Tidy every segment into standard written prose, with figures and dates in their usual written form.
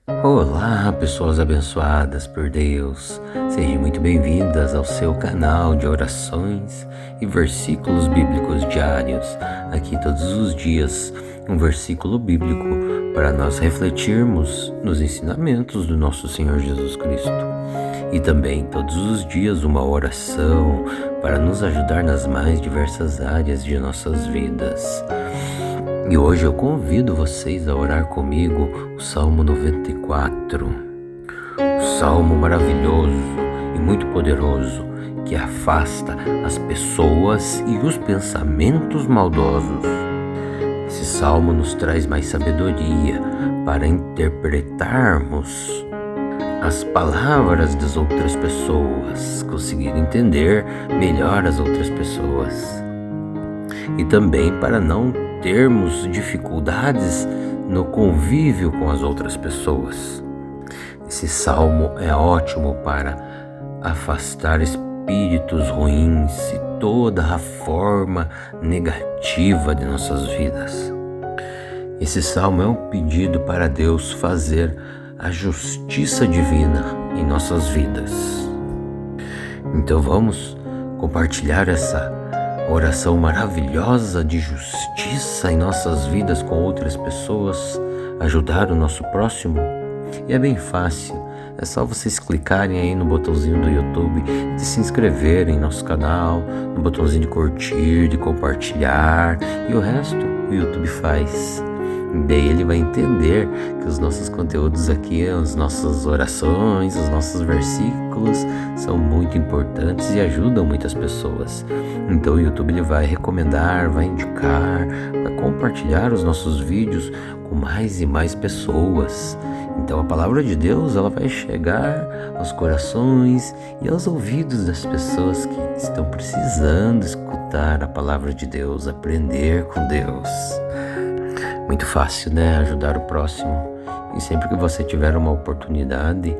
Olá, pessoas abençoadas por Deus. Sejam muito bem-vindas ao seu canal de orações e versículos bíblicos diários. Aqui todos os dias um versículo bíblico para nós refletirmos nos ensinamentos do nosso Senhor Jesus Cristo. E também todos os dias uma oração para nos ajudar nas mais diversas áreas de nossas vidas. E hoje eu convido vocês a orar comigo o Salmo 94, um salmo maravilhoso e muito poderoso que afasta as pessoas e os pensamentos maldosos. Esse salmo nos traz mais sabedoria para interpretarmos as palavras das outras pessoas, conseguir entender melhor as outras pessoas e também para não termos dificuldades no convívio com as outras pessoas. Esse salmo é ótimo para afastar espíritos ruins e toda a forma negativa de nossas vidas. Esse salmo é um pedido para Deus fazer a justiça divina em nossas vidas. Então vamos compartilhar essa oração maravilhosa de justiça em nossas vidas com outras pessoas, ajudar o nosso próximo. E é bem fácil, é só vocês clicarem aí no botãozinho do YouTube, de se inscrever em nosso canal, no botãozinho de curtir, de compartilhar, e o resto o YouTube faz. Daí ele vai entender que os nossos conteúdos aqui, as nossas orações, os nossos versículos são muito importantes e ajudam muitas pessoas. Então o YouTube ele vai recomendar, vai indicar, vai compartilhar os nossos vídeos com mais e mais pessoas. Então a palavra de Deus ela vai chegar aos corações e aos ouvidos das pessoas que estão precisando escutar a palavra de Deus, aprender com Deus. Muito fácil, né? Ajudar o próximo. E sempre que você tiver uma oportunidade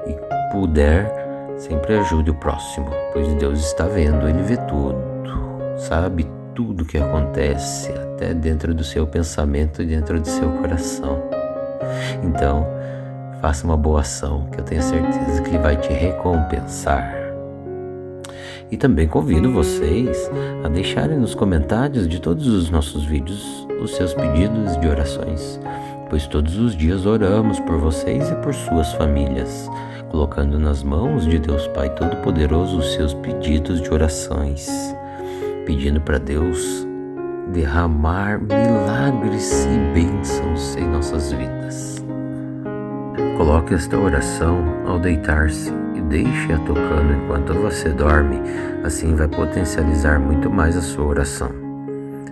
e puder, sempre ajude o próximo, pois Deus está vendo, Ele vê tudo, sabe tudo o que acontece, até dentro do seu pensamento e dentro do seu coração. Então, faça uma boa ação, que eu tenho certeza que Ele vai te recompensar. E também convido vocês a deixarem nos comentários de todos os nossos vídeos os seus pedidos de orações, pois todos os dias oramos por vocês e por suas famílias, colocando nas mãos de Deus Pai Todo-Poderoso os seus pedidos de orações, pedindo para Deus derramar milagres e bênçãos em nossas vidas. Coloque esta oração ao deitar-se e deixe-a tocando enquanto você dorme, assim vai potencializar muito mais a sua oração.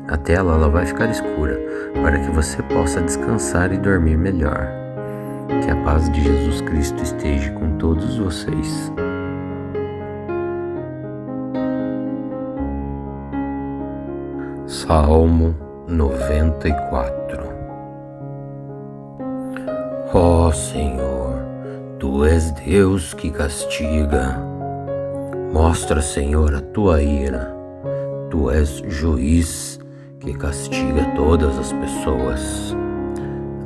A tela ela vai ficar escura para que você possa descansar e dormir melhor. Que a paz de Jesus Cristo esteja com todos vocês. Salmo 94. Ó Senhor, Tu és Deus que castiga. Mostra, Senhor, a Tua ira. Tu és juiz que castiga todas as pessoas.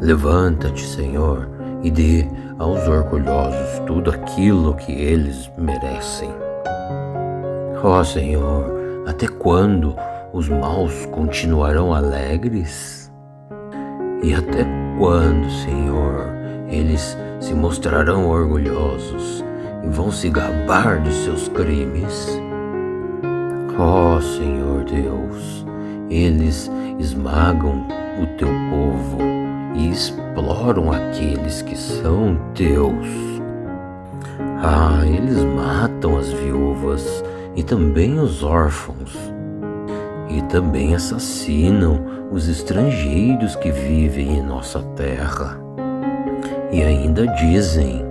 Levanta-te, Senhor, e dê aos orgulhosos tudo aquilo que eles merecem. Ó Senhor, até quando os maus continuarão alegres? E até quando, Senhor, eles se mostrarão orgulhosos e vão se gabar de seus crimes? Ó Senhor Deus, eles esmagam o Teu povo e exploram aqueles que são Teus. Eles matam as viúvas e também os órfãos, e também assassinam os estrangeiros que vivem em nossa terra. E ainda dizem: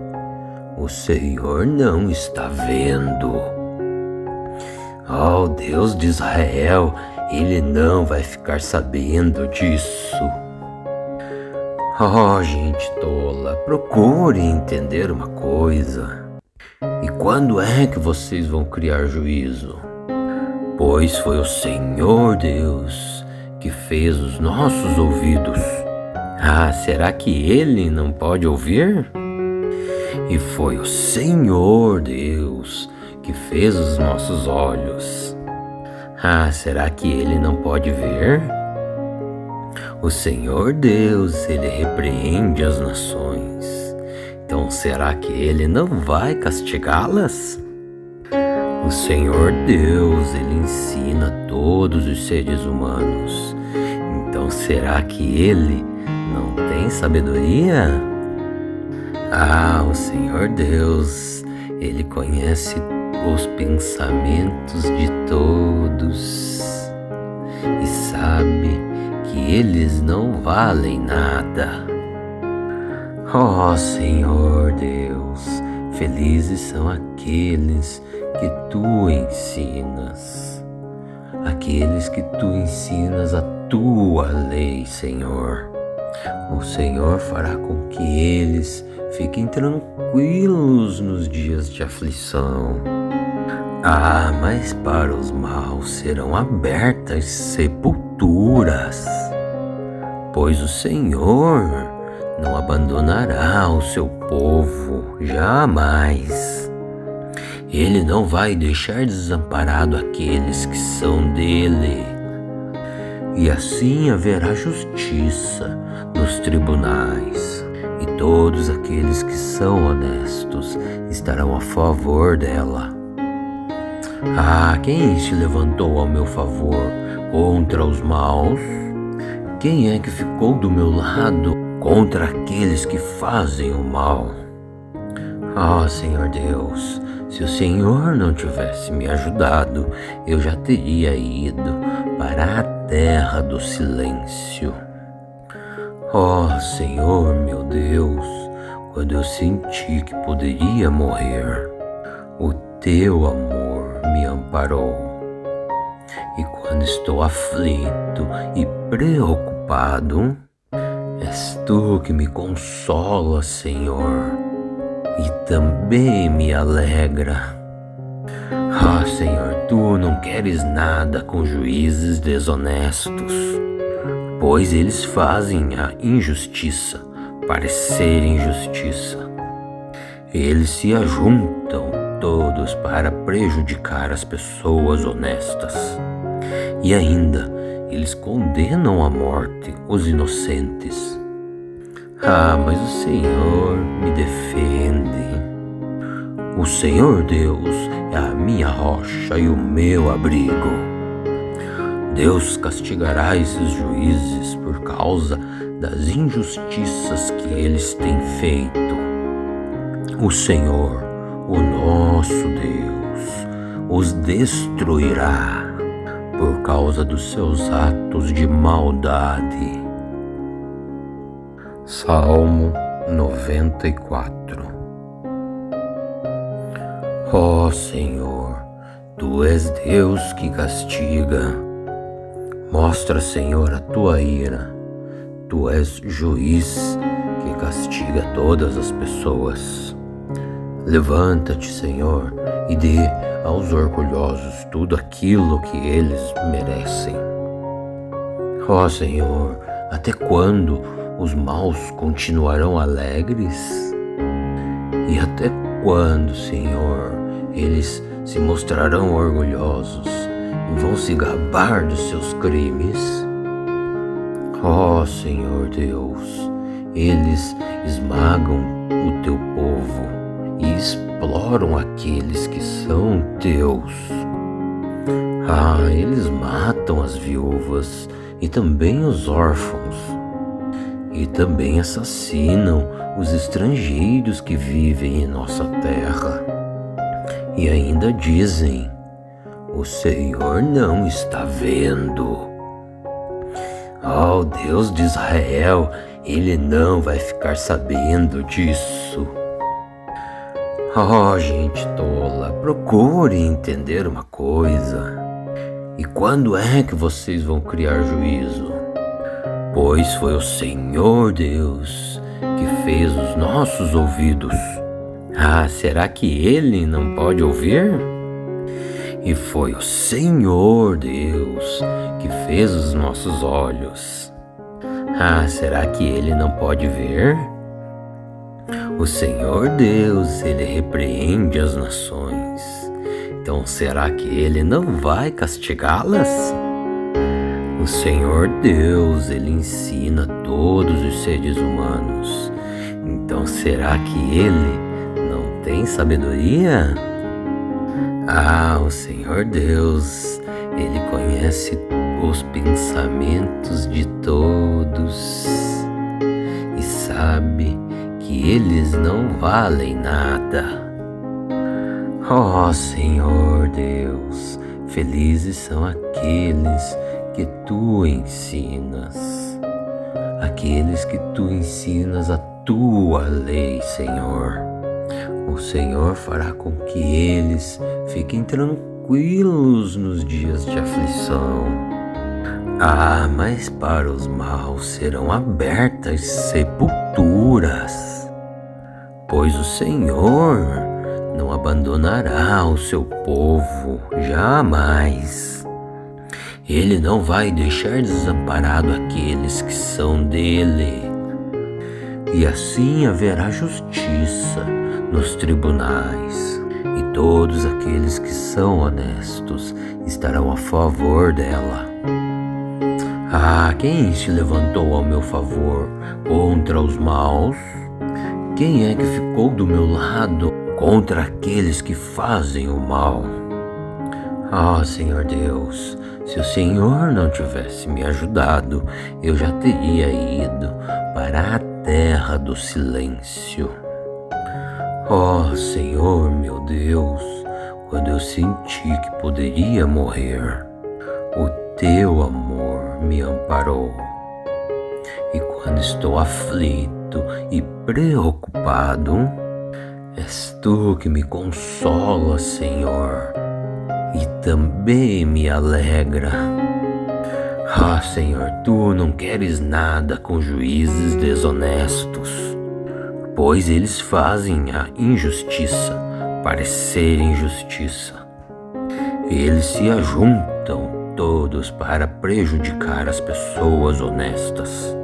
o Senhor não está vendo. Ó Deus de Israel, Ele não vai ficar sabendo disso. Gente tola, procure entender uma coisa. E quando é que vocês vão criar juízo? Pois foi o Senhor Deus que fez os nossos ouvidos Ah, será que ele não pode ouvir? E foi o Senhor Deus que fez os nossos olhos. Ah, será que ele não pode ver? O Senhor Deus, ele repreende as nações. Então será que ele não vai castigá-las? O Senhor Deus, ele ensina todos os seres humanos. Então será que ele não tem sabedoria? Ah, o Senhor Deus, ele conhece os pensamentos de todos e sabe que eles não valem nada. Oh, Senhor Deus, felizes são aqueles que tu ensinas, aqueles que tu ensinas a tua lei, Senhor. O Senhor fará com que eles fiquem tranquilos nos dias de aflição. Ah, mas para os maus serão abertas sepulturas, pois o Senhor não abandonará o seu povo jamais. Ele não vai deixar desamparado aqueles que são dele. E assim haverá justiça nos tribunais, e todos aqueles que são honestos estarão a favor dela. Ah, quem se levantou ao meu favor contra os maus? Quem é que ficou do meu lado contra aqueles que fazem o mal? Ah, Senhor Deus, se o Senhor não tivesse me ajudado, eu já teria ido para a terra do silêncio. Oh, Senhor, meu Deus, quando eu senti que poderia morrer, o teu amor me amparou. E quando estou aflito e preocupado, és tu que me consola, Senhor, e também me alegra. Ah, Senhor, tu não queres nada com juízes desonestos, pois eles fazem a injustiça parecer injustiça. Eles se ajuntam todos para prejudicar as pessoas honestas. E ainda, eles condenam à morte os inocentes. Ah, mas o Senhor me defende. O Senhor Deus é a minha rocha e o meu abrigo. Deus castigará esses juízes por causa das injustiças que eles têm feito. O Senhor, o nosso Deus, os destruirá por causa dos seus atos de maldade. Salmo 94. Ó Senhor, tu és Deus que castiga. Mostra, Senhor, a tua ira. Tu és juiz que castiga todas as pessoas. Levanta-te, Senhor, e dê aos orgulhosos tudo aquilo que eles merecem. Ó Senhor, até quando os maus continuarão alegres? E até quando, Senhor, eles se mostrarão orgulhosos e vão se gabar dos seus crimes? Ó Senhor Deus, eles esmagam o teu povo e exploram aqueles que são teus. Ah, eles matam as viúvas e também os órfãos, e também assassinam os estrangeiros que vivem em nossa terra. E ainda dizem: o Senhor não está vendo. Oh, Deus de Israel, Ele não vai ficar sabendo disso. Oh, gente tola, procure entender uma coisa. E quando é que vocês vão criar juízo? Pois foi o Senhor Deus que fez os nossos ouvidos. Ah, será que Ele não pode ouvir? E foi o Senhor Deus que fez os nossos olhos. Ah, será que ele não pode ver? O Senhor Deus, ele repreende as nações. Então será que ele não vai castigá-las? O Senhor Deus, ele ensina todos os seres humanos. Então será que ele não tem sabedoria? Ah, o Senhor Deus, ele conhece os pensamentos de todos e sabe que eles não valem nada. Ó Senhor Deus, felizes são aqueles que tu ensinas, aqueles que tu ensinas a tua lei, Senhor. O Senhor fará com que eles fiquem tranquilos nos dias de aflição. Ah, mas para os maus serão abertas sepulturas, pois o Senhor não abandonará o seu povo jamais. Ele não vai deixar desamparado aqueles que são dele. E assim haverá justiça nos tribunais, e todos aqueles que são honestos estarão a favor dela. Ah, quem se levantou ao meu favor contra os maus? Quem é que ficou do meu lado contra aqueles que fazem o mal? Ah, Senhor Deus, se o Senhor não tivesse me ajudado, eu já teria ido para a terra do silêncio. Oh, Senhor, meu Deus, quando eu senti que poderia morrer, o teu amor me amparou. E quando estou aflito e preocupado, és tu que me consola, Senhor, e também me alegra. Ah, Senhor, tu não queres nada com juízes desonestos, pois eles fazem a injustiça parecer injustiça. Eles se ajuntam todos para prejudicar as pessoas honestas.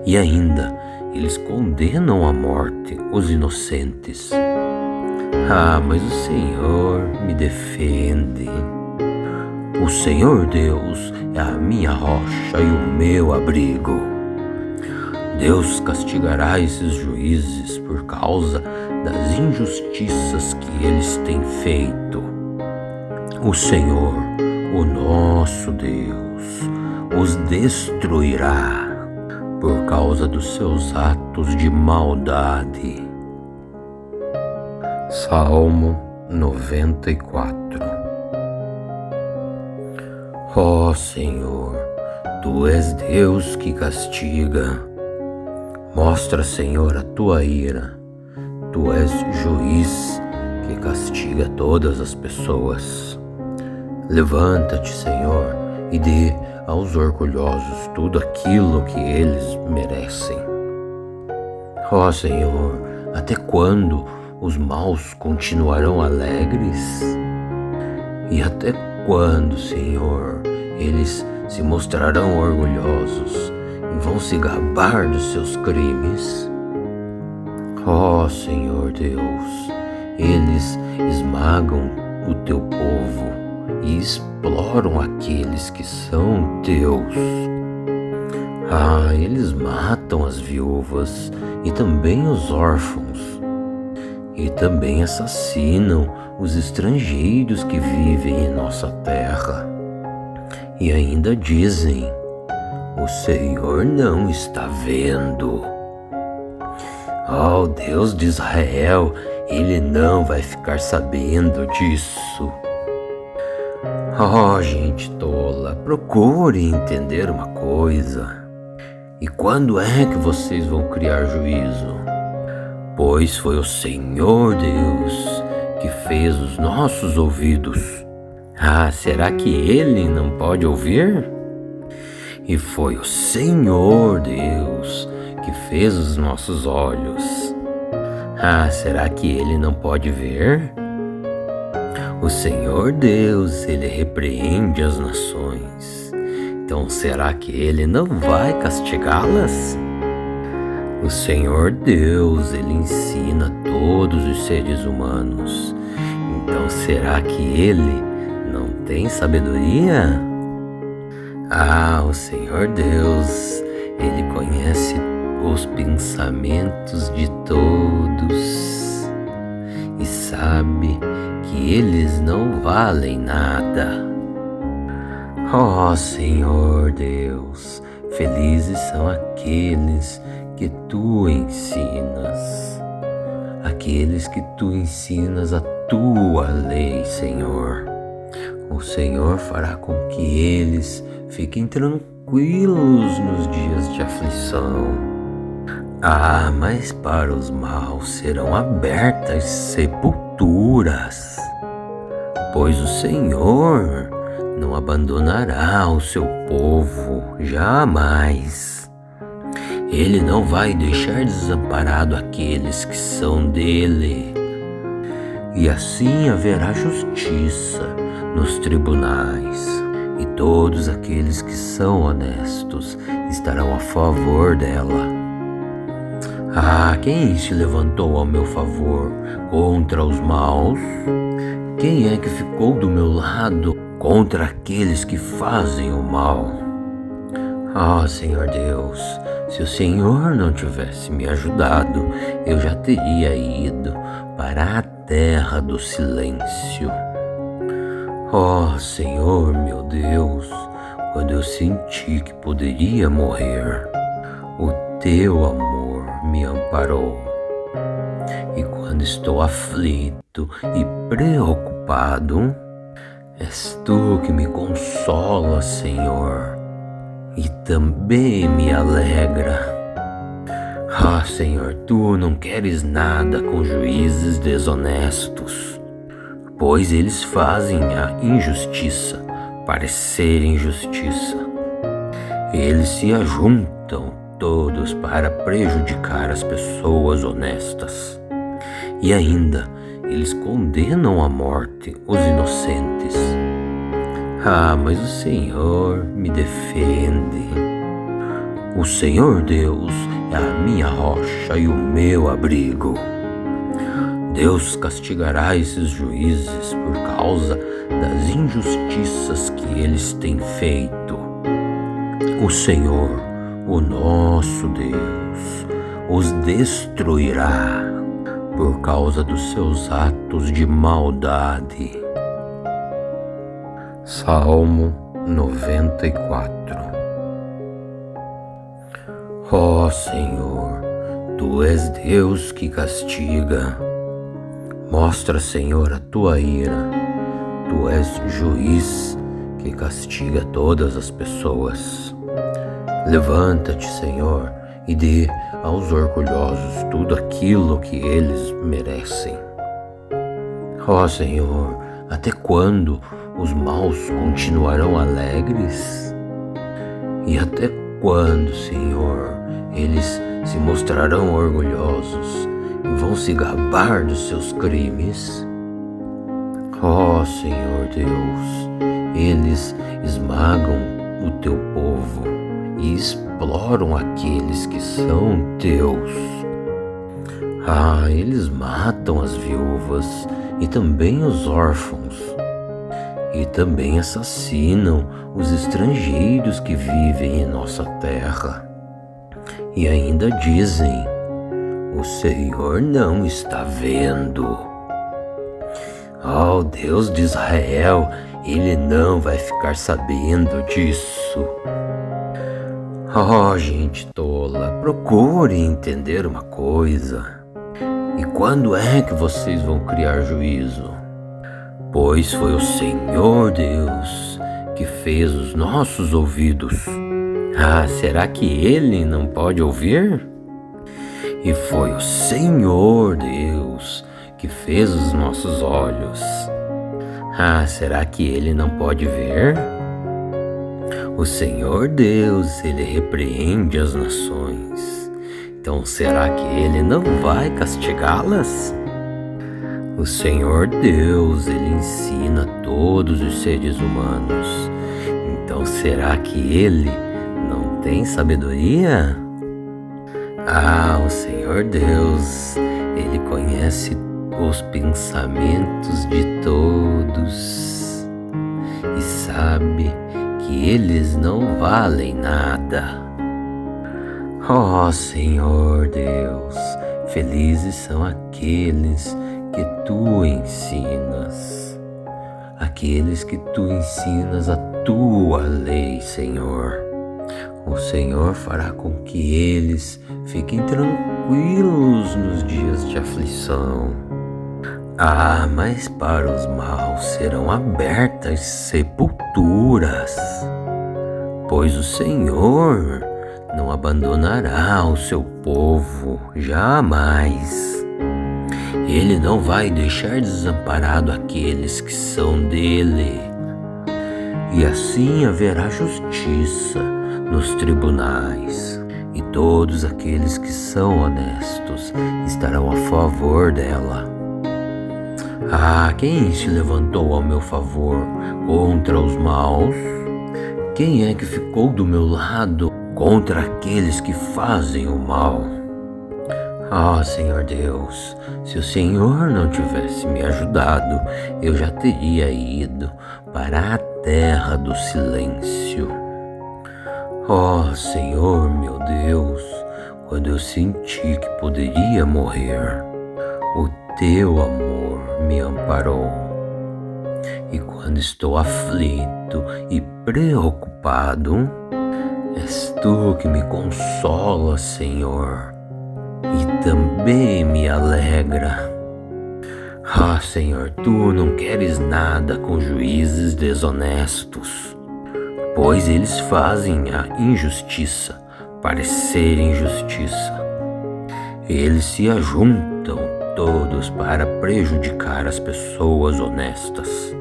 E ainda, eles condenam à morte os inocentes. Ah, mas o Senhor me defende. O Senhor Deus é a minha rocha e o meu abrigo. Deus castigará esses juízes por causa das injustiças que eles têm feito. O Senhor, o nosso Deus, os destruirá por causa dos seus atos de maldade. Salmo 94. Ó Senhor, tu és Deus que castiga. Mostra, Senhor, a tua ira. Tu és juiz que castiga todas as pessoas. Levanta-te, Senhor, e dê aos orgulhosos tudo aquilo que eles merecem. Ó Senhor, até quando os maus continuarão alegres? E até quando, Senhor, eles se mostrarão orgulhosos e vão se gabar dos seus crimes? Ó Senhor Deus, eles esmagam o teu povo e exploram aqueles que são teus. Ah, eles matam as viúvas e também os órfãos, e também assassinam os estrangeiros que vivem em nossa terra. E ainda dizem: o Senhor não está vendo. Oh, Deus de Israel, ele não vai ficar sabendo disso. Oh, gente tola, procure entender uma coisa. E quando é que vocês vão criar juízo? Pois foi o Senhor Deus que fez os nossos ouvidos. Ah, será que ele não pode ouvir? E foi o Senhor Deus que fez os nossos olhos. Ah, será que ele não pode ver? O Senhor Deus, ele repreende as nações. Então será que ele não vai castigá-las? O Senhor Deus, ele ensina todos os seres humanos. Então será que ele não tem sabedoria? O Senhor Deus, ele conhece os pensamentos de todos e sabe que eles não valem nada. Senhor Deus, felizes são aqueles que tu ensinas, aqueles que tu ensinas a tua lei, Senhor. O Senhor fará com que eles fiquem tranquilos nos dias de aflição. Mas para os maus serão abertas sepulturas, pois o Senhor não abandonará o seu povo jamais. Ele não vai deixar desamparado aqueles que são dele. E assim haverá justiça nos tribunais, e todos aqueles que são honestos estarão a favor dela. Quem se levantou ao meu favor contra os maus? Quem é que ficou do meu lado contra aqueles que fazem o mal? Senhor Deus, se o Senhor não tivesse me ajudado, eu já teria ido para a terra do silêncio. Senhor, meu Deus, quando eu senti que poderia morrer, o teu amor me amparou. E quando estou aflito e preocupado, és tu que me consola, Senhor, e também me alegra. Senhor, tu não queres nada com juízes desonestos, pois eles fazem a injustiça parecer injustiça. Eles se ajuntam todos para prejudicar as pessoas honestas. E ainda, eles condenam à morte os inocentes. Mas o Senhor me defende. O Senhor Deus é a minha rocha e o meu abrigo. Deus castigará esses juízes por causa das injustiças que eles têm feito. O Senhor, o nosso Deus, os destruirá por causa dos seus atos de maldade. Salmo 94. Senhor, tu és Deus que castiga. Mostra, Senhor, a tua ira. Tu és juiz que castiga todas as pessoas. Levanta-te, Senhor, e dê aos orgulhosos tudo aquilo que eles merecem. Senhor, até quando os maus continuarão alegres? E até quando, Senhor, eles se mostrarão orgulhosos e vão se gabar dos seus crimes? Senhor Deus, eles esmagam o teu povo e exploram aqueles que são teus. Eles matam as viúvas e também os órfãos, e também assassinam os estrangeiros que vivem em nossa terra. E ainda dizem: o Senhor não está vendo. Deus de Israel, ele não vai ficar sabendo disso. Gente tola, procure entender uma coisa. E quando é que vocês vão criar juízo? Pois foi o Senhor Deus que fez os nossos ouvidos. Será que ele não pode ouvir? E foi o Senhor Deus que fez os nossos olhos. Será que ele não pode ver? O Senhor Deus, ele repreende as nações. Então será que ele não vai castigá-las? O Senhor Deus, ele ensina todos os seres humanos. Então será que ele não tem sabedoria? O Senhor Deus, ele conhece os pensamentos de todos e sabe que eles não valem nada. Ó Senhor Deus, felizes são aqueles que tu ensinas, aqueles que tu ensinas a tua lei, Senhor. O Senhor fará com que eles fiquem tranquilos nos dias de aflição. Mas para os maus serão abertas sepulturas, pois o Senhor não abandonará o seu povo jamais. Ele não vai deixar desamparado aqueles que são dele. E assim haverá justiça nos tribunais, e todos aqueles que são honestos estarão a favor dela. Quem se levantou ao meu favor contra os maus? Quem é que ficou do meu lado contra aqueles que fazem o mal? Senhor Deus, se o Senhor não tivesse me ajudado, eu já teria ido para a terra do silêncio. Senhor meu Deus, quando eu senti que poderia morrer, o teu amor me amparou. E quando estou aflito e preocupado, és tu que me consola, Senhor, e também me alegra. Senhor, tu não queres nada com juízes desonestos, pois eles fazem a injustiça parecer injustiça. Eles se ajuntam todos para prejudicar as pessoas honestas.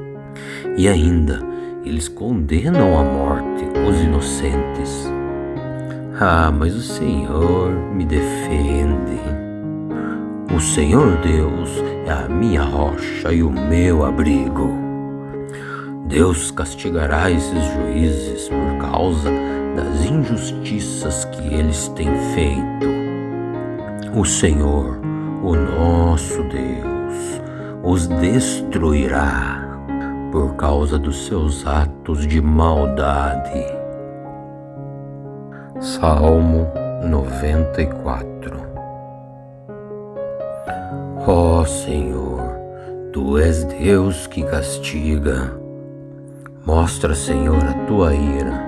E ainda, eles condenam à morte os inocentes. Mas o Senhor me defende. O Senhor Deus é a minha rocha e o meu abrigo. Deus castigará esses juízes por causa das injustiças que eles têm feito. O Senhor, o nosso Deus, os destruirá por causa dos seus atos de maldade. Salmo 94. Senhor, tu és Deus que castiga. Mostra, Senhor, a tua ira.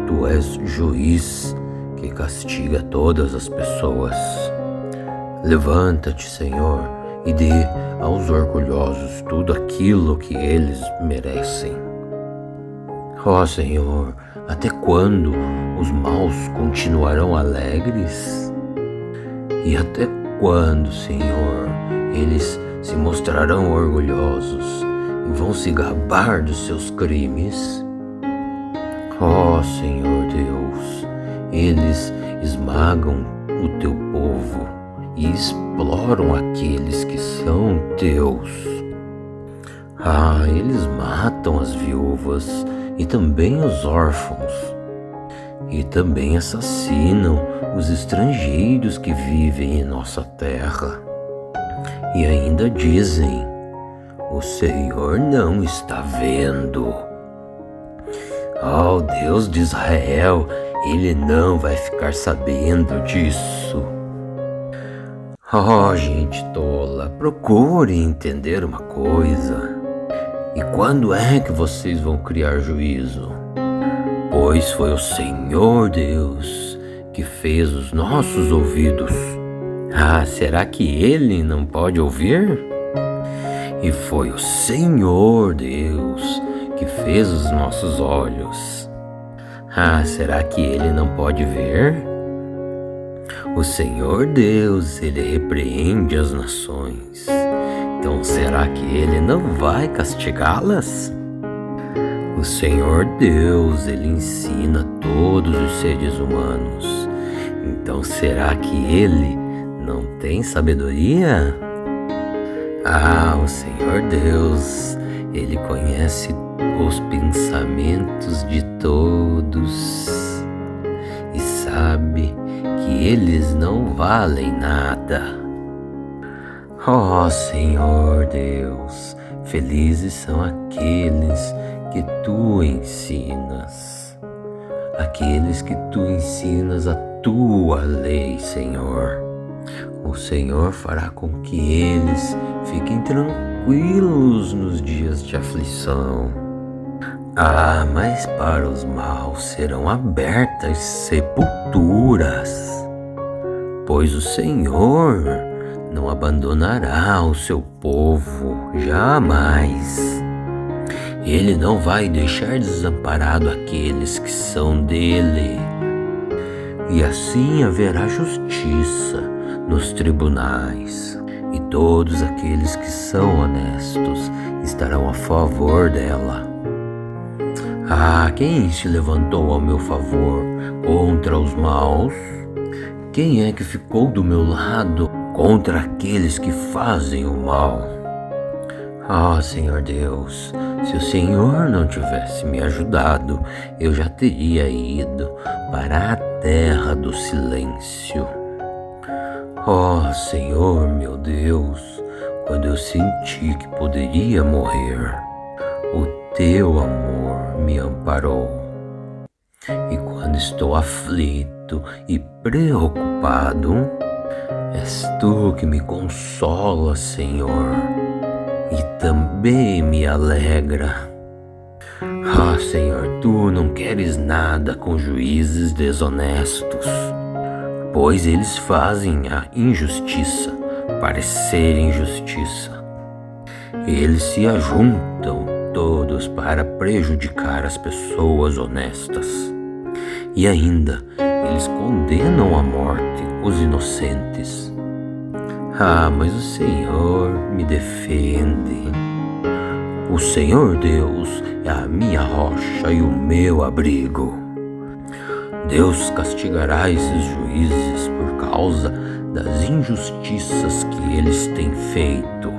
Tu és juiz que castiga todas as pessoas. Levanta-te, Senhor, e dê aos orgulhosos tudo aquilo que eles merecem. Senhor, até quando os maus continuarão alegres? E até quando, Senhor, eles se mostrarão orgulhosos e vão se gabar dos seus crimes? Senhor Deus, eles esmagam o teu povo e exploram aqueles que são teus. Eles matam as viúvas e também os órfãos, e também assassinam os estrangeiros que vivem em nossa terra. E ainda dizem: o Senhor não está vendo. Deus de Israel, ele não vai ficar sabendo disso. Gente tola, procure entender uma coisa. E quando é que vocês vão criar juízo? Pois foi o Senhor Deus que fez os nossos ouvidos. Será que ele não pode ouvir? E foi o Senhor Deus que fez os nossos olhos. Será que ele não pode ver? O Senhor Deus, ele repreende as nações. Então será que ele não vai castigá-las? O Senhor Deus, ele ensina todos os seres humanos. Então será que ele não tem sabedoria? O Senhor Deus, ele conhece os pensamentos de todos e sabe que eles não valem nada. Ó Senhor Deus, felizes são aqueles que tu ensinas, aqueles que tu ensinas a tua lei, Senhor. O Senhor fará com que eles fiquem tranquilos nos dias de aflição. Mas para os maus serão abertas sepulturas, pois o Senhor não abandonará o seu povo jamais. Ele não vai deixar desamparado aqueles que são dele. E assim haverá justiça nos tribunais, e todos aqueles que são honestos estarão a favor dela. Quem se levantou ao meu favor contra os maus? Quem é que ficou do meu lado contra aqueles que fazem o mal? Senhor Deus, se o Senhor não tivesse me ajudado, eu já teria ido para a terra do silêncio. Senhor, meu Deus, quando eu senti que poderia morrer, o teu amor me amparou. E quando estou aflito e preocupado, és tu que me consola, Senhor, e também me alegra. Senhor, tu não queres nada com juízes desonestos, pois eles fazem a injustiça parecer injustiça. Eles se ajuntam todos para prejudicar as pessoas honestas. E ainda, eles condenam à morte os inocentes. Mas o Senhor me defende. O Senhor Deus é a minha rocha e o meu abrigo. Deus castigará esses juízes por causa das injustiças que eles têm feito.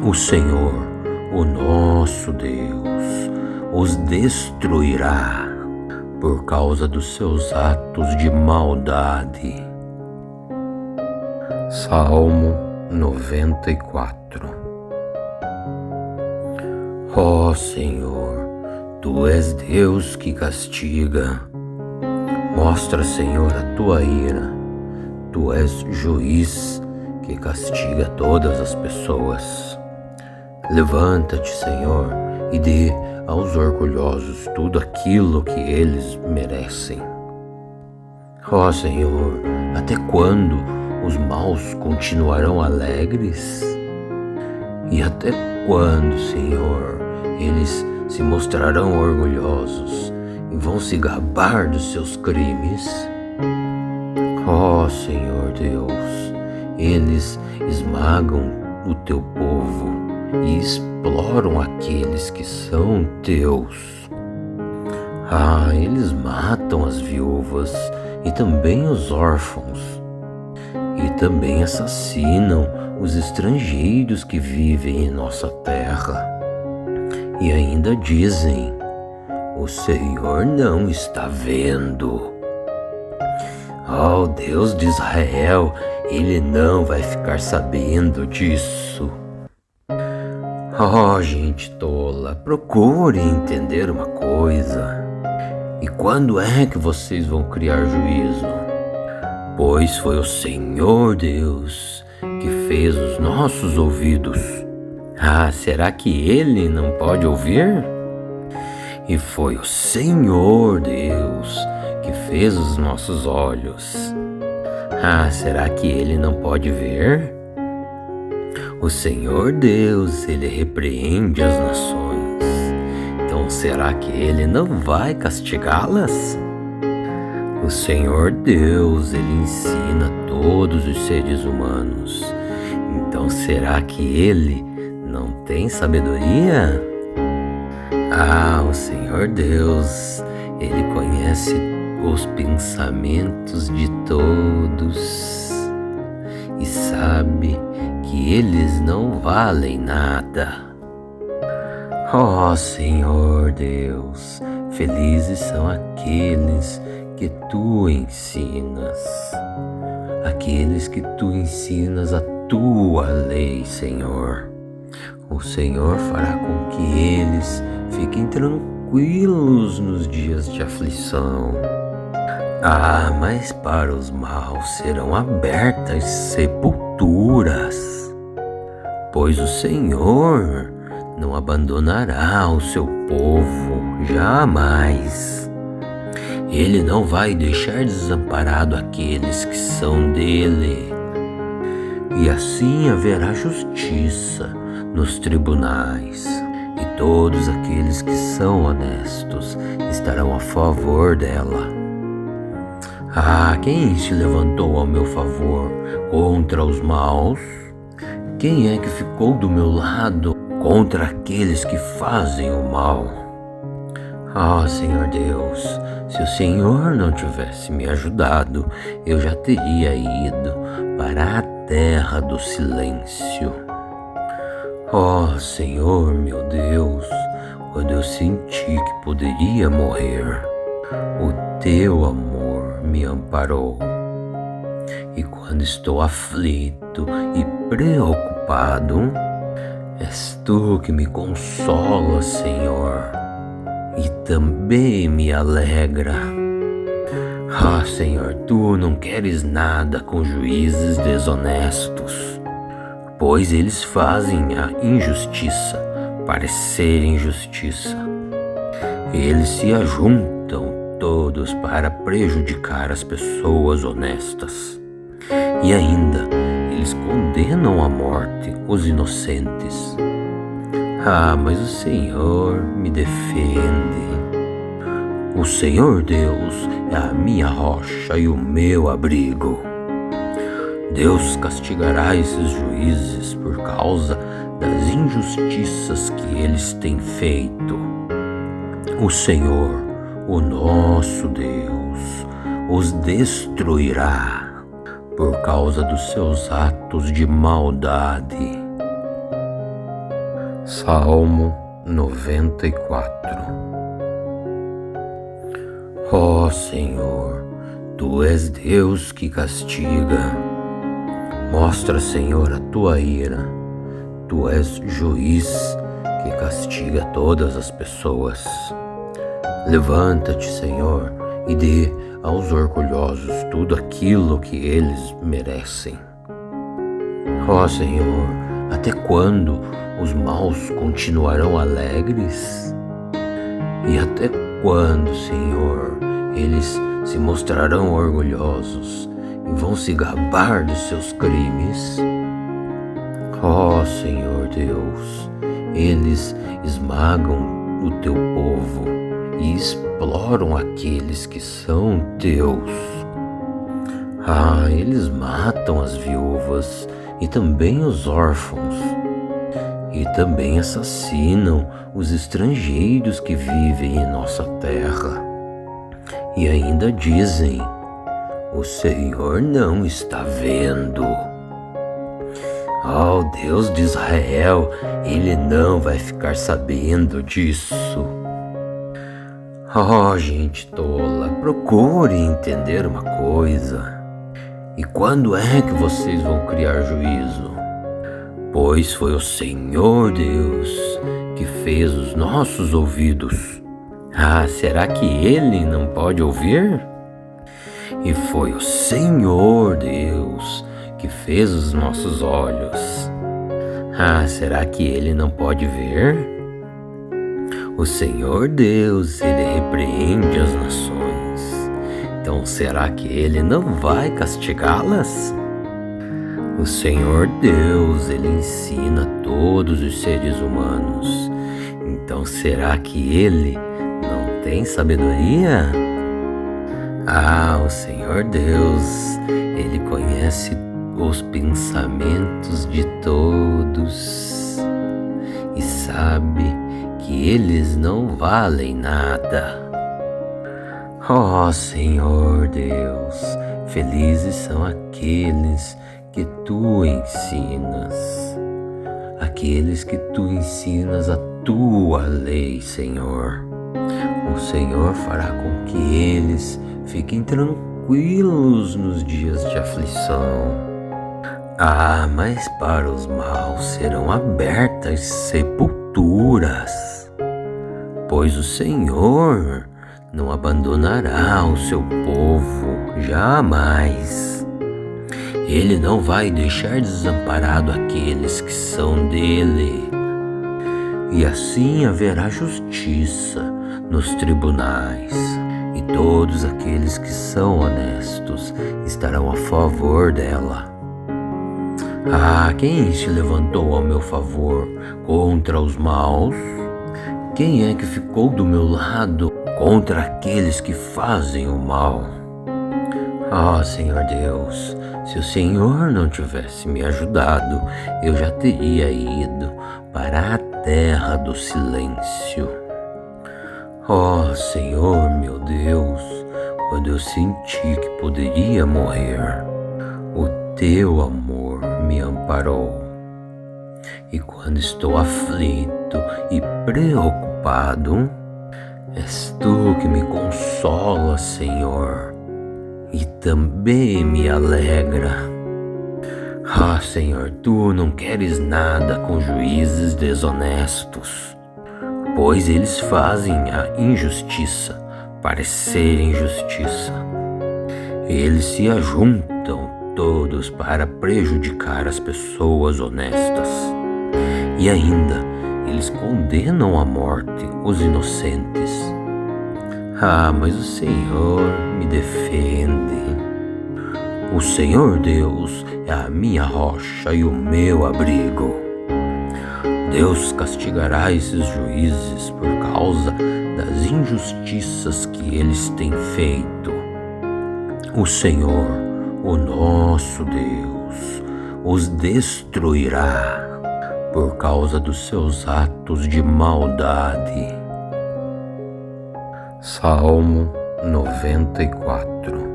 O Senhor, o nosso Deus, os destruirá por causa dos seus atos de maldade. Salmo 94. Senhor, tu és Deus que castiga. Mostra, Senhor, a tua ira. Tu és juiz que castiga todas as pessoas. Levanta-te, Senhor, e dê aos orgulhosos tudo aquilo que eles merecem. Senhor, até quando os maus continuarão alegres? E até quando, Senhor, eles se mostrarão orgulhosos e vão se gabar dos seus crimes? Senhor Deus, eles esmagam o teu povo e exploram aqueles que são teus. Eles matam as viúvas e também os órfãos, e também assassinam os estrangeiros que vivem em nossa terra. E ainda dizem: o Senhor não está vendo. Deus de Israel, Ele não vai ficar sabendo disso. Gente tola, procure entender uma coisa. E quando é que vocês vão criar juízo? Pois foi o Senhor Deus que fez os nossos ouvidos. Será que Ele não pode ouvir? E foi o Senhor Deus que fez os nossos olhos. Será que Ele não pode ver? O Senhor Deus, Ele repreende as nações. Então será que Ele não vai castigá-las? O Senhor Deus, Ele ensina todos os seres humanos. Então será que Ele não tem sabedoria? O Senhor Deus, Ele conhece os pensamentos de todos e sabe que eles não valem nada. Ó Senhor Deus, felizes são aqueles que tu ensinas, aqueles que tu ensinas a tua lei, Senhor. O Senhor fará com que eles fiquem tranquilos nos dias de aflição. Ah, mas para os maus serão abertas sepulturas, pois o Senhor não abandonará o seu povo jamais. Ele não vai deixar desamparado aqueles que são dele. E assim haverá justiça nos tribunais, e todos aqueles que são honestos estarão a favor dela. Ah, quem se levantou ao meu favor contra os maus? Quem é que ficou do meu lado contra aqueles que fazem o mal? Ah, Senhor Deus, se o Senhor não tivesse me ajudado, eu já teria ido para a terra do silêncio. Oh, Senhor, meu Deus, quando eu senti que poderia morrer, o teu amor me amparou. E quando estou aflito e preocupado, és tu que me consola, Senhor, e também me alegra. Ah, Senhor, tu não queres nada com juízes desonestos, pois eles fazem a injustiça parecer injustiça. Eles se ajuntam todos para prejudicar as pessoas honestas. E ainda, eles condenam à morte os inocentes. Ah, mas o Senhor me defende. O Senhor Deus é a minha rocha e o meu abrigo. Deus castigará esses juízes por causa das injustiças que eles têm feito. O Senhor, o nosso Deus, os destruirá por causa dos seus atos de maldade. Salmo 94. Ó Senhor, tu és Deus que castiga. Mostra, Senhor, a tua ira. Tu és juiz que castiga todas as pessoas. Levanta-te, Senhor, e dê aos orgulhosos tudo aquilo que eles merecem. Ó Senhor, até quando os maus continuarão alegres? E até quando, Senhor, eles se mostrarão orgulhosos e vão se gabar dos seus crimes? Ó Senhor Deus, eles esmagam o teu povo e exploram aqueles que são teus. Ah, eles matam as viúvas e também os órfãos, e também assassinam os estrangeiros que vivem em nossa terra. E ainda dizem: o Senhor não está vendo. Oh, Deus de Israel, Ele não vai ficar sabendo disso. Oh, gente tola, procure entender uma coisa. E quando é que vocês vão criar juízo? Pois foi o Senhor Deus que fez os nossos ouvidos. Ah, será que Ele não pode ouvir? E foi o Senhor Deus que fez os nossos olhos. Ah, será que Ele não pode ver? O Senhor Deus, Ele repreende as nações. Então será que Ele não vai castigá-las? O Senhor Deus, Ele ensina todos os seres humanos. Então será que Ele não tem sabedoria? Ah, o Senhor Deus, Ele conhece os pensamentos de todos e sabe que eles não valem nada. Ó Senhor Deus, felizes são aqueles que tu ensinas, aqueles que tu ensinas a tua lei, Senhor. O Senhor fará com que eles fiquem tranquilos nos dias de aflição. Mas para os maus serão abertas sepulturas, pois o Senhor não abandonará o seu povo jamais. Ele não vai deixar desamparado aqueles que são dele. E assim haverá justiça nos tribunais, e todos aqueles que são honestos estarão a favor dela. Quem se levantou ao meu favor contra os maus? Quem é que ficou do meu lado contra aqueles que fazem o mal? Senhor Deus, se o Senhor não tivesse me ajudado, eu já teria ido para a terra do silêncio. Senhor meu Deus, quando eu senti que poderia morrer, o teu amor me amparou. E quando estou aflito e preocupado, és tu que me consola, Senhor, e também me alegra. Senhor, tu não queres nada com juízes desonestos, pois eles fazem a injustiça parecer injustiça. Eles se ajuntam todos para prejudicar as pessoas honestas. E ainda, eles condenam à morte os inocentes. Mas o Senhor me defende. O Senhor Deus é a minha rocha e o meu abrigo. Deus castigará esses juízes por causa das injustiças que eles têm feito. O Senhor, o nosso Deus, os destruirá por causa dos seus atos de maldade. Salmo 94.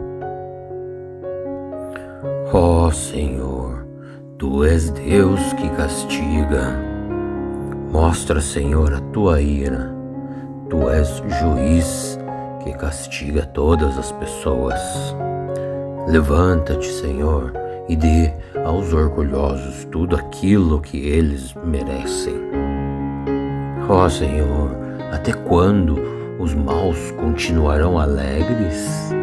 Senhor, tu és Deus que castiga. Mostra, Senhor, a tua ira. Tu és juiz que castiga todas as pessoas. Levanta-te, Senhor, e dê aos orgulhosos tudo aquilo que eles merecem. Senhor, até quando os maus continuarão alegres?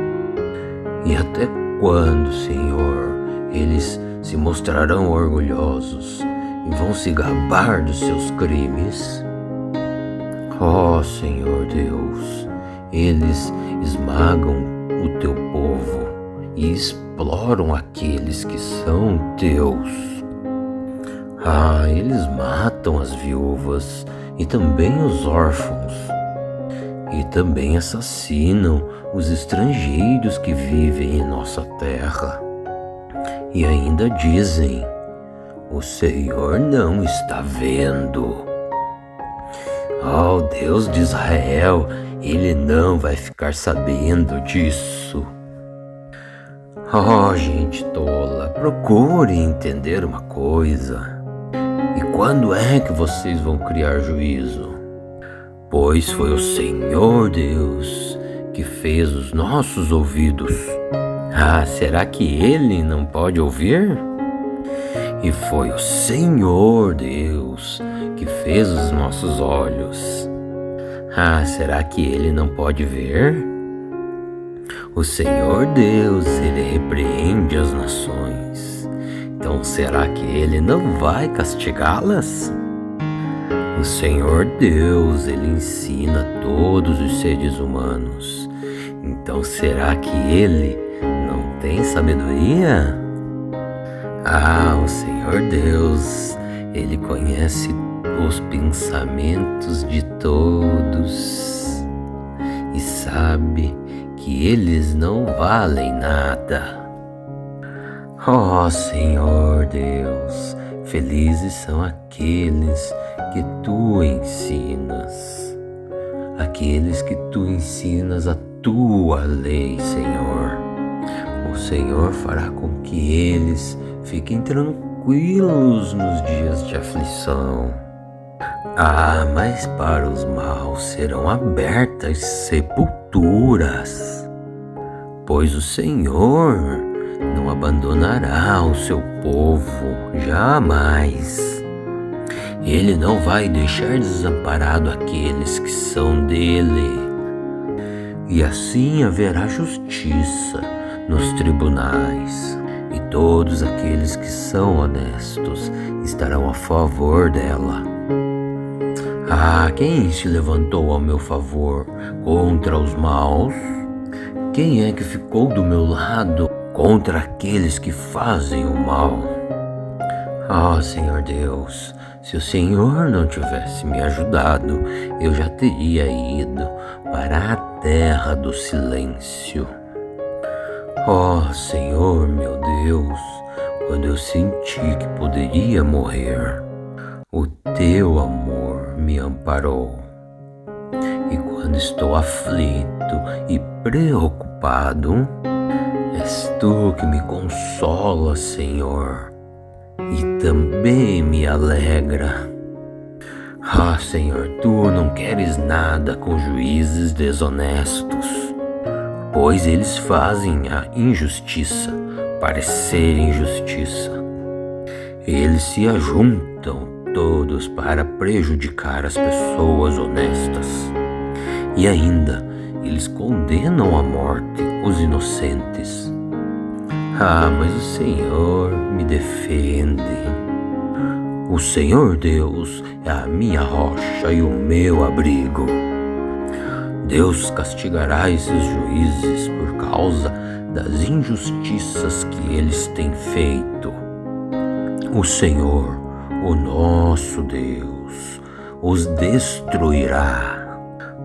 E até quando, Senhor, eles se mostrarão orgulhosos e vão se gabar dos seus crimes? Senhor Deus, eles esmagam o teu povo e exploram aqueles que são teus. Eles matam as viúvas e também os órfãos, e também assassinam os estrangeiros que vivem em nossa terra. E ainda dizem: o Senhor não está vendo. Deus de Israel, Ele não vai ficar sabendo disso. Gente tola, procure entender uma coisa. E quando é que vocês vão criar juízo? Pois foi o Senhor Deus que fez os nossos ouvidos. Será que Ele não pode ouvir? E foi o Senhor Deus que fez os nossos olhos. Será que Ele não pode ver? O Senhor Deus, Ele repreende as nações. Então será que Ele não vai castigá-las? O Senhor Deus, Ele ensina todos os seres humanos. Então será que Ele não tem sabedoria? O Senhor Deus, Ele conhece os pensamentos de todos e sabe que eles não valem nada. Senhor Deus, felizes são aqueles que tu ensinas, aqueles que tu ensinas a tua lei, Senhor. O Senhor fará com que eles fiquem tranquilos nos dias de aflição. Mas para os maus serão abertas sepulturas, pois o Senhor não abandonará o seu povo jamais. Ele não vai deixar desamparado aqueles que são dele. E assim haverá justiça nos tribunais, e todos aqueles que são honestos estarão a favor dela. Quem se levantou ao meu favor contra os maus? Quem é que ficou do meu lado contra aqueles que fazem o mal? Senhor Deus, se o Senhor não tivesse me ajudado, eu já teria ido para a terra do silêncio. Senhor meu Deus, quando eu senti que poderia morrer, o teu amor me amparou. E quando estou aflito e preocupado, és tu que me consola, Senhor, e também me alegra. Senhor, tu não queres nada com juízes desonestos, pois eles fazem a injustiça parecer injustiça. Eles se ajuntam todos para prejudicar as pessoas honestas. E ainda, eles condenam à morte os inocentes. Mas o Senhor me defende. O Senhor Deus é a minha rocha e o meu abrigo. Deus castigará esses juízes por causa das injustiças que eles têm feito. O Senhor, o nosso Deus, os destruirá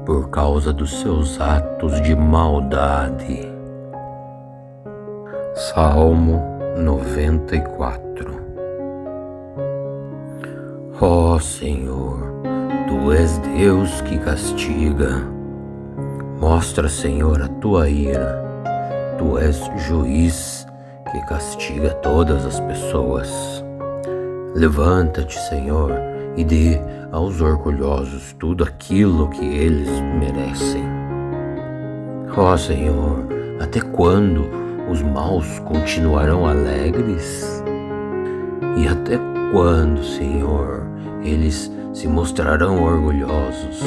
por causa dos seus atos de maldade. Salmo 94. Senhor, tu és Deus que castiga. Mostra, Senhor, a tua ira. Tu és juiz que castiga todas as pessoas. Levanta-te, Senhor, e dê aos orgulhosos tudo aquilo que eles merecem. Senhor, até quando os maus continuarão alegres? E até quando, Senhor, eles se mostrarão orgulhosos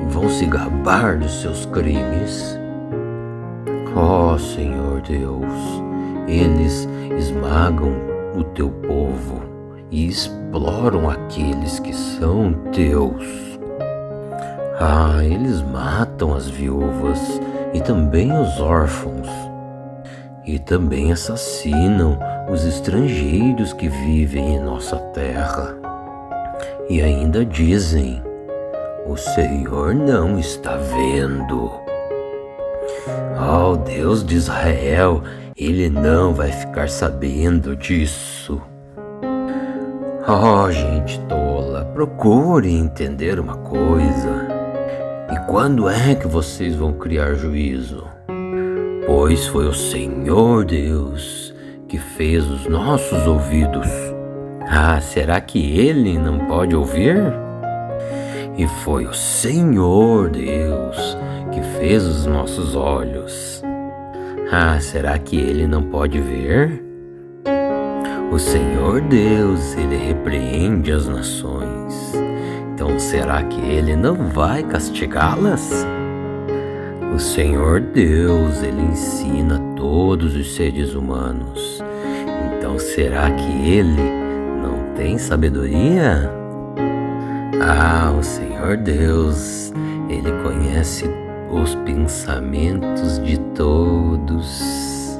e vão se gabar dos seus crimes? Senhor Deus, eles esmagam o teu povo e exploram aqueles que são teus. Eles matam as viúvas e também os órfãos, e também assassinam os estrangeiros que vivem em nossa terra. E ainda dizem: o Senhor não está vendo. Deus de Israel, Ele não vai ficar sabendo disso. Gente tola, procure entender uma coisa. E quando é que vocês vão criar juízo? Pois foi o Senhor Deus que fez os nossos ouvidos. Será que Ele não pode ouvir? E foi o Senhor Deus que fez os nossos olhos. Será que Ele não pode ver? O Senhor Deus, Ele repreende as nações. Então será que Ele não vai castigá-las? O Senhor Deus, Ele ensina todos os seres humanos. Então será que Ele não tem sabedoria? O Senhor Deus, Ele conhece os pensamentos de todos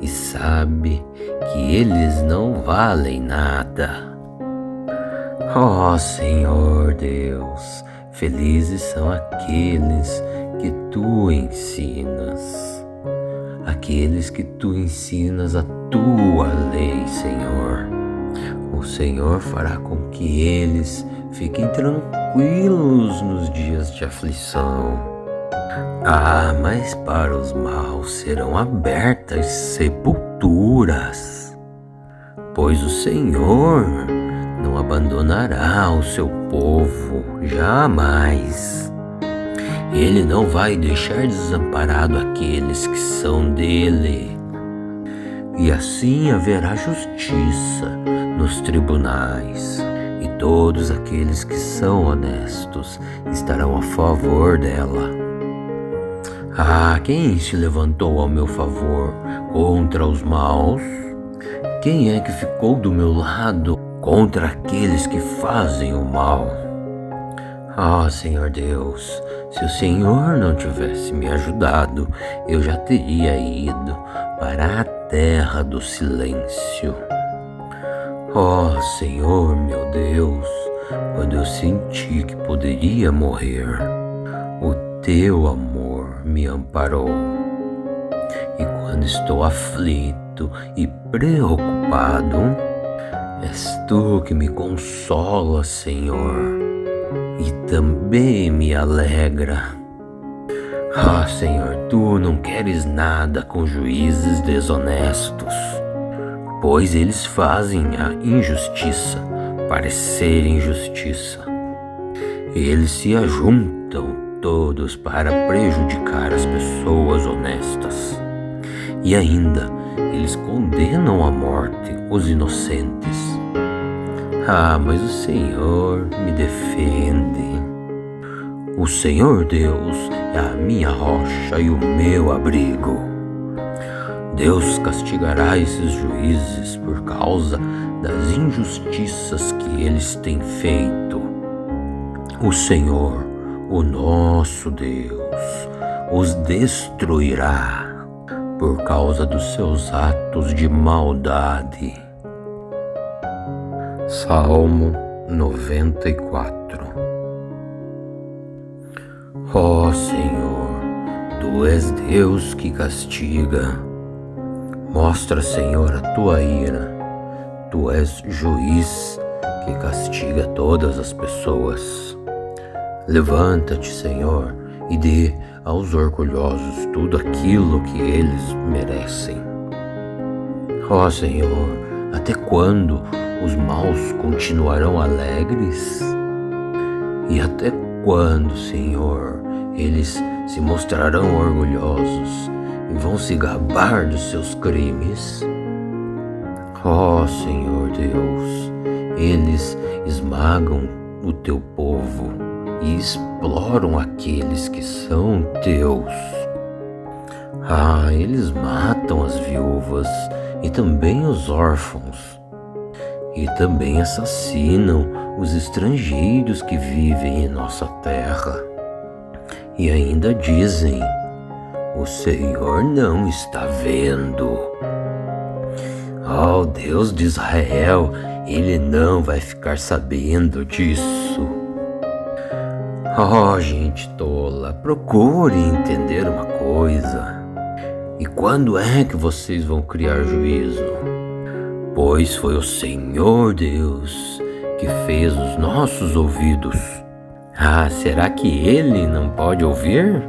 e sabe que eles não valem nada. Senhor Deus, felizes são aqueles que tu ensinas, aqueles que tu ensinas a tua lei, Senhor. O Senhor fará com que eles fiquem tranquilos nos dias de aflição. Mas para os maus serão abertas sepulturas, pois o Senhor não não abandonará o seu povo, jamais. Ele não vai deixar desamparado aqueles que são dele. E assim haverá justiça nos tribunais, e todos aqueles que são honestos estarão a favor dela. Ah, quem se levantou ao meu favor contra os maus? Quem é que ficou do meu lado contra aqueles que fazem o mal? Ah, Senhor Deus, se o Senhor não tivesse me ajudado, eu já teria ido para a terra do silêncio. Oh, Senhor, meu Deus, quando eu senti que poderia morrer, o teu amor me amparou. E quando estou aflito e preocupado, és tu que me consola, Senhor, e também me alegra. Ah, Senhor, tu não queres nada com juízes desonestos, pois eles fazem a injustiça parecer injustiça. Eles se ajuntam todos para prejudicar as pessoas honestas. E ainda, eles condenam à morte os inocentes. Ah, mas o Senhor me defende. O Senhor Deus é a minha rocha e o meu abrigo. Deus castigará esses juízes por causa das injustiças que eles têm feito. O Senhor, o nosso Deus, os destruirá por causa dos seus atos de maldade. Salmo 94. Ó Senhor, tu és Deus que castiga. Mostra, Senhor, a tua ira. Tu és juiz que castiga todas as pessoas. Levanta-te, Senhor, e dê aos orgulhosos tudo aquilo que eles merecem. Ó Senhor, até quando os maus continuarão alegres? E até quando, Senhor, eles se mostrarão orgulhosos e vão se gabar dos seus crimes? Ó Senhor Deus, eles esmagam o teu povo e exploram aqueles que são teus. Ah, eles matam as viúvas e também os órfãos, e também assassinam os estrangeiros que vivem em nossa terra. E ainda dizem: o Senhor não está vendo. Oh, Deus de Israel, Ele não vai ficar sabendo disso. Oh, gente tola, procure entender uma coisa. E quando é que vocês vão criar juízo? Pois foi o Senhor Deus que fez os nossos ouvidos. Ah, será que Ele não pode ouvir?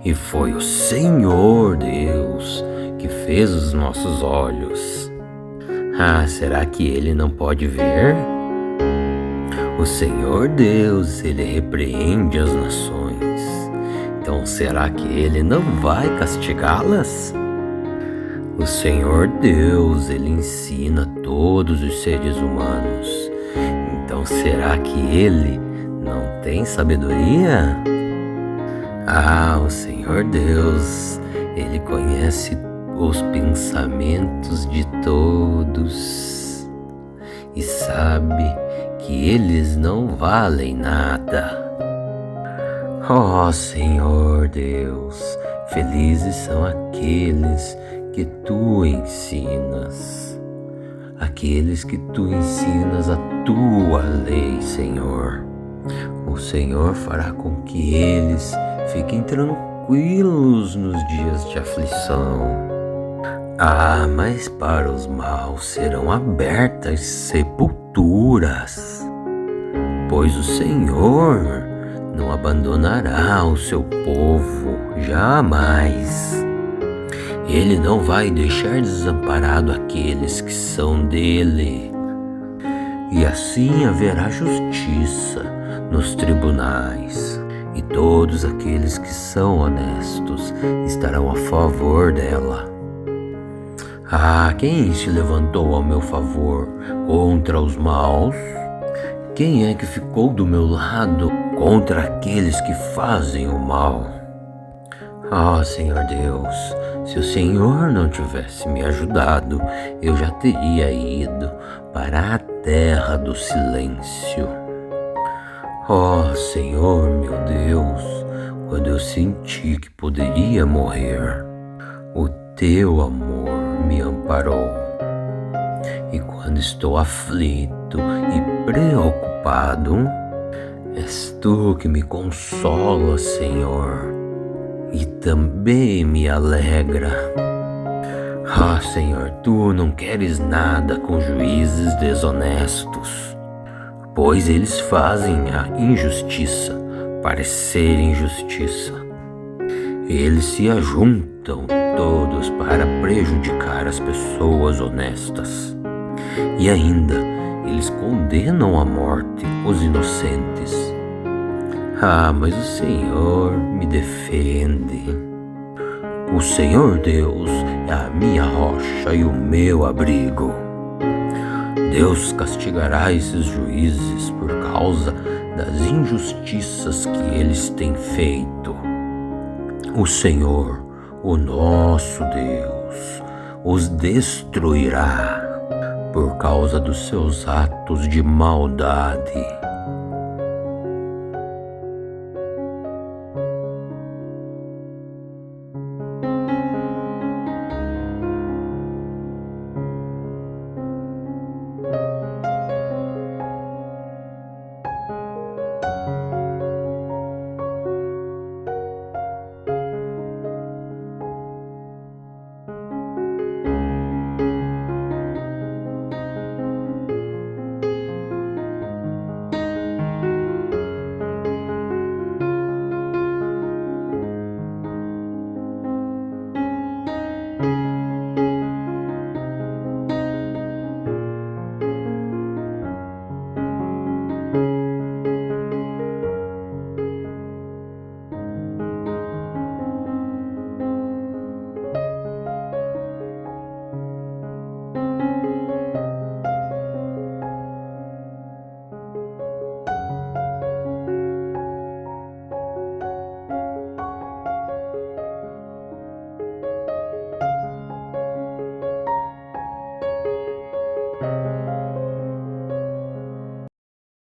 E foi o Senhor Deus que fez os nossos olhos. Ah, será que Ele não pode ver? O Senhor Deus, Ele repreende as nações. Então será que Ele não vai castigá-las? O Senhor Deus, Ele ensina todos os seres humanos. Então será que Ele não tem sabedoria? Ah, o Senhor Deus, Ele conhece os pensamentos de todos e sabe que eles não valem nada. Ó Senhor Deus, felizes são aqueles que tu ensinas, aqueles que tu ensinas a tua lei, Senhor. O Senhor fará com que eles fiquem tranquilos nos dias de aflição. Ah, mas para os maus serão abertas sepulturas, pois o Senhor não abandonará o seu povo, jamais. Ele não vai deixar desamparado aqueles que são dele. e assim haverá justiça nos tribunais, e todos aqueles que são honestos estarão a favor dela. Ah, quem se levantou ao meu favor contra os maus? Quem é que ficou do meu lado contra aqueles que fazem o mal? Ah, Senhor Deus, se o Senhor não tivesse me ajudado, eu já teria ido para a terra do silêncio. Oh, Senhor, meu Deus, quando eu senti que poderia morrer, o teu amor me amparou. E quando estou aflito e preocupado, és tu que me consola, Senhor, e também me alegra. Ah, Senhor, tu não queres nada com juízes desonestos, pois eles fazem a injustiça parecer injustiça. Eles se ajuntam todos para prejudicar as pessoas honestas. E ainda, eles condenam à morte os inocentes. Ah, mas o Senhor me defende. O Senhor Deus é a minha rocha e o meu abrigo. Deus castigará esses juízes por causa das injustiças que eles têm feito. O Senhor, o nosso Deus, os destruirá por causa dos seus atos de maldade.